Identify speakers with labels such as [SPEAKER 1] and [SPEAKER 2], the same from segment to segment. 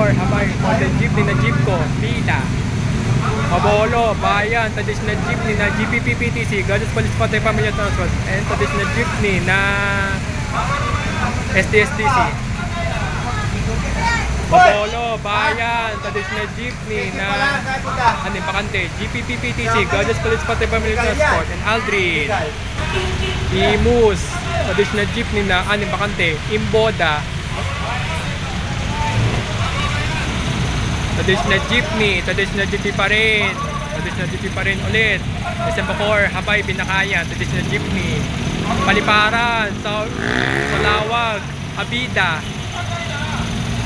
[SPEAKER 1] Bacoor, Habay, modern jeepney na Jeepco, Pila. Mabolo, Bayan, traditional jeepney na GPP-PTC, Gados Police Patay Pamilya Transport, and traditional jeepney na STSDC. Mabolo, Bayan, traditional jeepney na Bakante, GPP-PTC, Gados Police Patay Pamilya Transport, and Aldrin. Imus, traditional jeepney na Bakante, Imboda. Traditional jeepney pa rin. Traditional jeepney pa rin ulit. SM Bacoor, Habay, Binakayan, traditional jeepney. Paliparan, Salawag, Habida.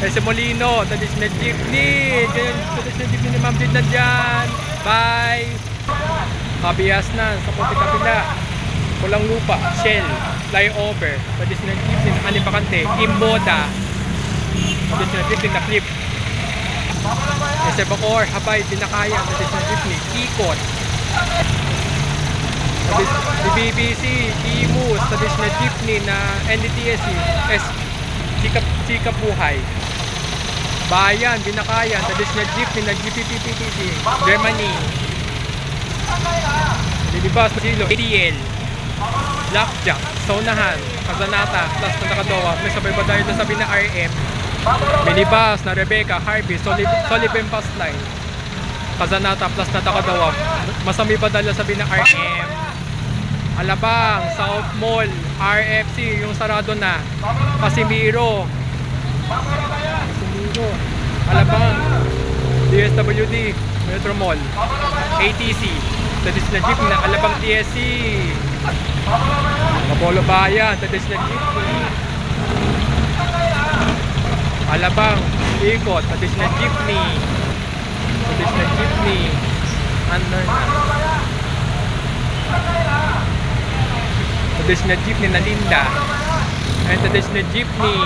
[SPEAKER 1] SM Molino, traditional jeepney. Traditional jeepney ni Ma'am Jid na dyan. Bye! Kabias na, sa Puti Kapila. Pulang Lupa, Shell, Flyover, traditional jeepney na Bakante, Imboda. Traditional jeepney na Flip. SM Bacoor, Habay, Binakayan, traditional jeepney, Ikot. BBC, Imus, traditional jeepney na NDTSC, Chikapuhay. Bayan, Binakayan, traditional jeepney na GPP-PTC, Germany. Libibas, Masilo, ADL, Blackjack, Saunahan, Kazanata, plus na Nakadowa, may sabay ba tayo sabi na RM. Minibus na Rebecca, Harvey, Soliven Pass Line, Kazanata plus na Takadawa, masami pa dala sabi ng RM. Alabang, South Mall, RFC, yung sarado na. Casimiro, Alabang, DSWD, Metro Mall, ATC, traditional jeep na Alabang TSC. Mabolo Bayan, traditional jeep. Alabang, Ikot, traditional jeepney. Traditional jeepney. Traditional jeepney na Linda. And traditional jeepney.